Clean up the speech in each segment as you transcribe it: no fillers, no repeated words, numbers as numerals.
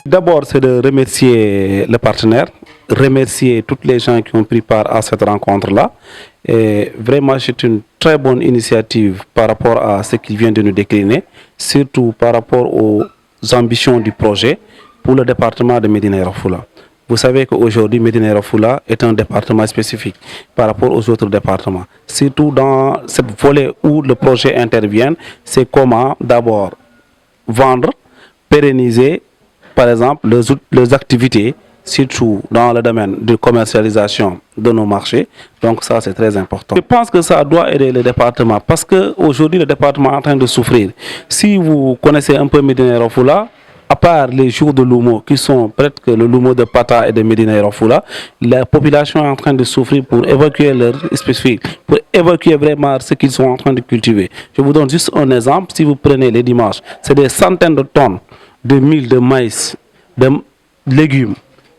D'abord, c'est de remercier le partenaire, remercier toutes les gens qui ont pris part à cette rencontre-là. Et vraiment, c'est une très bonne initiative par rapport à ce qu'il vient de nous décliner, surtout par rapport aux ambitions du projet pour le département de Médina Yoro Foulah. Vous savez qu'aujourd'hui, Médina Yoro Foulah est un département spécifique par rapport aux autres départements. Surtout dans cette volet où le projet intervient, c'est comment d'abord vendre, pérenniser, par exemple, les activités, surtout dans le domaine de commercialisation de nos marchés. Donc ça, c'est très important. Je pense que ça doit aider le département parce qu'aujourd'hui, le département est en train de souffrir. Si vous connaissez un peu Médina Yoro Foulah, à part les jours de Lumo, qui sont peut-être que le Lumo de Pata et de Médina Yoro Foulah, la population est en train de souffrir pour évacuer leurs spécifiques, pour évacuer vraiment ce qu'ils sont en train de cultiver. Je vous donne juste un exemple. Si vous prenez les dimanches, c'est des centaines de tonnes de mil, de maïs, de légumes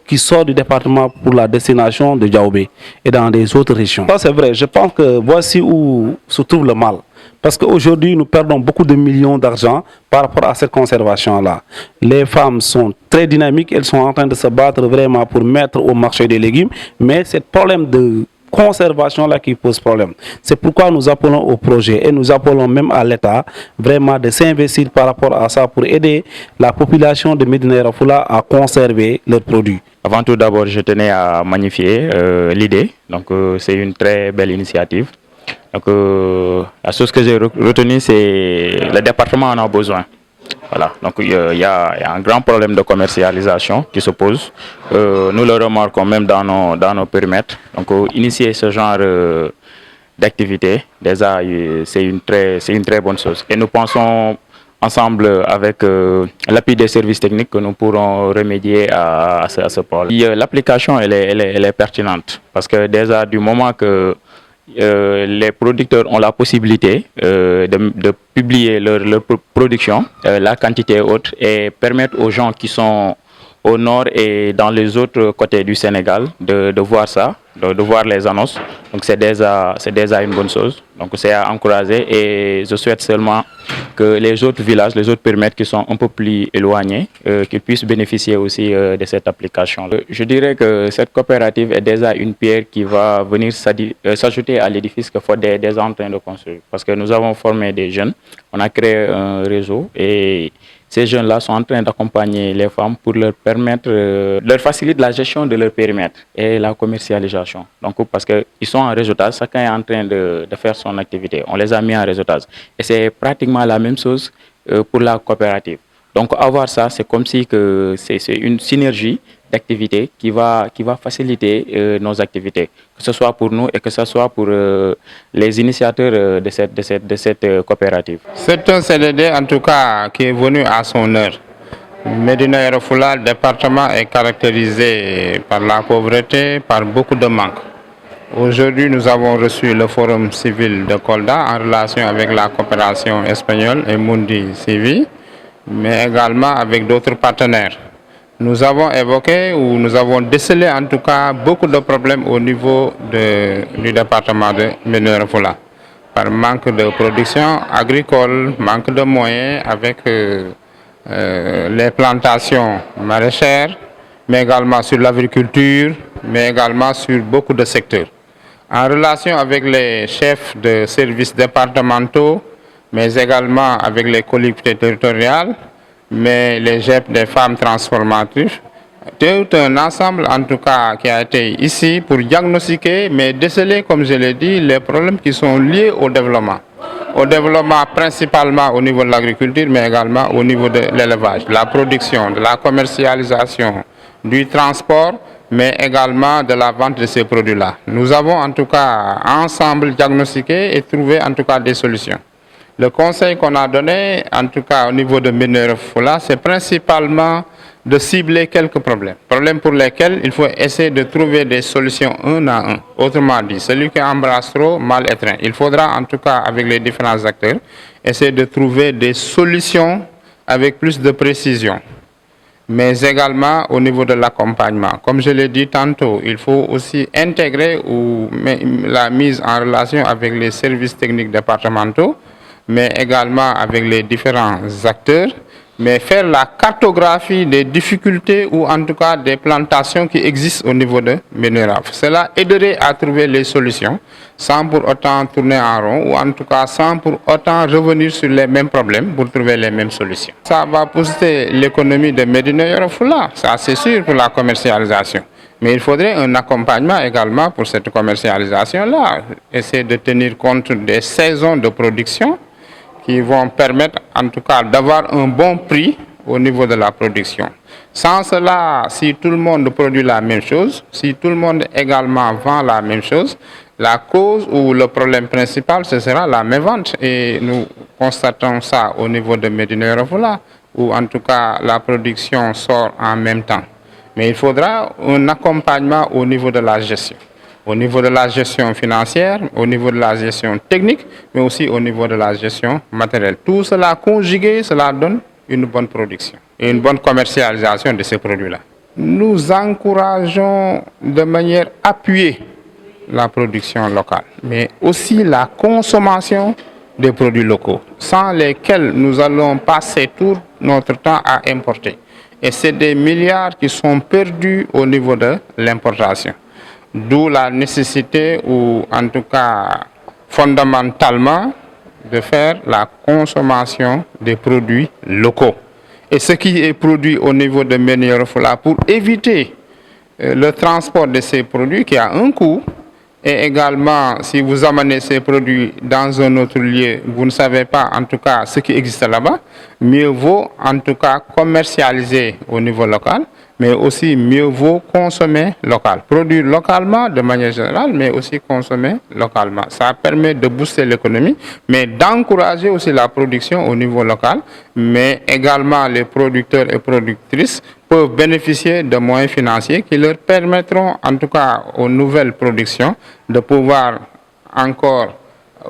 qui sortent du département pour la destination de Diaobé et dans des autres régions. Ça, c'est vrai. Je pense que voici où se trouve le mal. Parce qu'aujourd'hui, nous perdons beaucoup de millions d'argent par rapport à cette conservation-là. Les femmes sont très dynamiques, elles sont en train de se battre vraiment pour mettre au marché des légumes, mais c'est le problème de conservation-là qui pose problème. C'est pourquoi nous appelons au projet et nous appelons même à l'État vraiment de s'investir par rapport à ça pour aider la population de Médina Yoro Foulah à conserver leurs produits. Avant tout, d'abord, je tenais à magnifier l'idée. Donc, c'est une très belle initiative. Donc, la chose que j'ai retenue, c'est le département en a besoin. Voilà. Donc, il y a un grand problème de commercialisation qui se pose. Nous le remarquons même dans nos périmètres. Donc, initier ce genre d'activité, déjà, c'est une très bonne chose. Et nous pensons ensemble avec l'appui des services techniques que nous pourrons remédier à ce problème. L'application, elle est pertinente parce que déjà, du moment que les producteurs ont la possibilité de publier leur production, la quantité haute, et permettre aux gens qui sont au nord et dans les autres côtés du Sénégal de voir ça, de voir les annonces. Donc c'est déjà une bonne chose. Donc c'est à encourager et je souhaite seulement que les autres villages, les autres périmètres qui sont un peu plus éloignés, qu'ils puissent bénéficier aussi de cette application. Je dirais que cette coopérative est déjà une pierre qui va venir s'ajouter à l'édifice que FODE est déjà en train de construire. Parce que nous avons formé des jeunes, on a créé un réseau et ces jeunes-là sont en train d'accompagner les femmes pour leur permettre, leur faciliter la gestion de leur périmètre et la commercialisation. Donc, parce qu'ils sont en réseautage, chacun est en train de faire son activité. On les a mis en réseautage. Et c'est pratiquement la même chose pour la coopérative. Donc, avoir ça, c'est comme si c'est une synergie d'activités qui va faciliter nos activités, que ce soit pour nous et que ce soit pour les initiateurs de cette coopérative. C'est un CDD en tout cas qui est venu à son heure. Médina Yoro Foulah, le département est caractérisé par la pauvreté, par beaucoup de manques. Aujourd'hui, nous avons reçu le Forum civil de Kolda en relation avec la coopération espagnole et Mundi Civi, mais également avec d'autres partenaires. Nous avons évoqué ou nous avons décelé en tout cas beaucoup de problèmes au niveau du département de Médina Yoro Foulah. Par manque de production agricole, manque de moyens avec les plantations maraîchères, mais également sur l'agriculture, mais également sur beaucoup de secteurs. En relation avec les chefs de services départementaux, mais également avec les collectivités territoriales, mais les GEP des femmes transformatrices, tout un ensemble en tout cas qui a été ici pour diagnostiquer, mais déceler, comme je l'ai dit, les problèmes qui sont liés au développement. Au développement principalement au niveau de l'agriculture, mais également au niveau de l'élevage, de la production, de la commercialisation, du transport, mais également de la vente de ces produits-là. Nous avons en tout cas ensemble diagnostiqué et trouvé en tout cas des solutions. Le conseil qu'on a donné, en tout cas au niveau de Médina Yoro Foulah, c'est principalement de cibler quelques problèmes. Problèmes pour lesquels il faut essayer de trouver des solutions un à un. Autrement dit, celui qui embrasse trop, mal étreint. Il faudra en tout cas, avec les différents acteurs, essayer de trouver des solutions avec plus de précision. Mais également au niveau de l'accompagnement. Comme je l'ai dit tantôt, il faut aussi intégrer la mise en relation avec les services techniques départementaux, mais également avec les différents acteurs, mais faire la cartographie des difficultés ou en tout cas des plantations qui existent au niveau de Médina. Cela aiderait à trouver les solutions sans pour autant tourner en rond ou en tout cas sans pour autant revenir sur les mêmes problèmes pour trouver les mêmes solutions. Ça va booster l'économie de Médina Yoro Fula, ça c'est sûr pour la commercialisation. Mais il faudrait un accompagnement également pour cette commercialisation-là. Essayer de tenir compte des saisons de production qui vont permettre en tout cas d'avoir un bon prix au niveau de la production. Sans cela, si tout le monde produit la même chose, si tout le monde également vend la même chose, la cause ou le problème principal, ce sera la mévente. Et nous constatons ça au niveau de Médina Yoro Fula, où en tout cas la production sort en même temps. Mais il faudra un accompagnement au niveau de la gestion. Au niveau de la gestion financière, au niveau de la gestion technique, mais aussi au niveau de la gestion matérielle. Tout cela conjugué, cela donne une bonne production et une bonne commercialisation de ces produits-là. Nous encourageons de manière appuyée la production locale, mais aussi la consommation des produits locaux, sans lesquels nous allons passer tout notre temps à importer. Et c'est des milliards qui sont perdus au niveau de l'importation. D'où la nécessité, ou en tout cas fondamentalement, de faire la consommation des produits locaux. Et ce qui est produit au niveau de Médina Yoro Fula pour éviter le transport de ces produits qui a un coût. Et également, si vous amenez ces produits dans un autre lieu, vous ne savez pas en tout cas ce qui existe là-bas, mieux vaut en tout cas commercialiser au niveau local, mais aussi mieux vaut consommer local. Produire localement de manière générale, mais aussi consommer localement. Ça permet de booster l'économie, mais d'encourager aussi la production au niveau local, mais également les producteurs et productrices peuvent bénéficier de moyens financiers qui leur permettront, en tout cas aux nouvelles productions, de pouvoir encore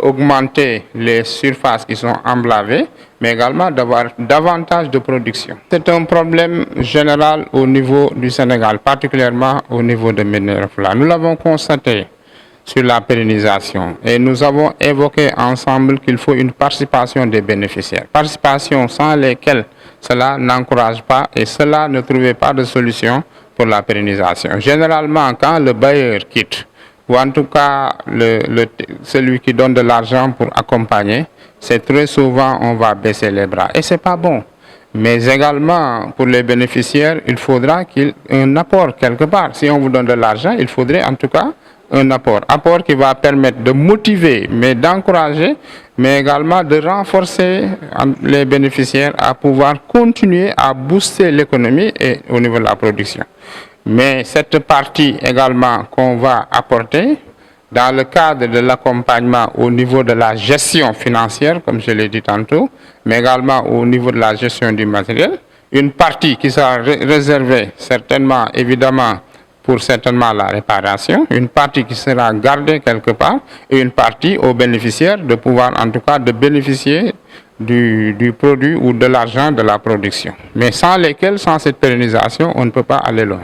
augmenter les surfaces qui sont emblavées, mais également d'avoir davantage de production. C'est un problème général au niveau du Sénégal, particulièrement au niveau de Médina Yoro Fula. Nous l'avons constaté sur la pérennisation et nous avons évoqué ensemble qu'il faut une participation des bénéficiaires. Participation sans lesquelles cela n'encourage pas et cela ne trouvait pas de solution pour la pérennisation. Généralement, quand le bailleur quitte, ou en tout cas celui qui donne de l'argent pour accompagner, c'est très souvent on va baisser les bras. Et ce n'est pas bon. Mais également, pour les bénéficiaires, il faudra qu'il y ait un apport quelque part. Si on vous donne de l'argent, il faudrait en tout cas un apport. Apport qui va permettre de motiver, mais d'encourager, mais également de renforcer les bénéficiaires à pouvoir continuer à booster l'économie et au niveau de la production. Mais cette partie également qu'on va apporter dans le cadre de l'accompagnement au niveau de la gestion financière, comme je l'ai dit tantôt, mais également au niveau de la gestion du matériel, une partie qui sera réservée certainement, évidemment, pour certainement la réparation, une partie qui sera gardée quelque part et une partie aux bénéficiaires de pouvoir en tout cas de bénéficier du produit ou de l'argent de la production. Mais sans lesquels, sans cette pérennisation, on ne peut pas aller loin.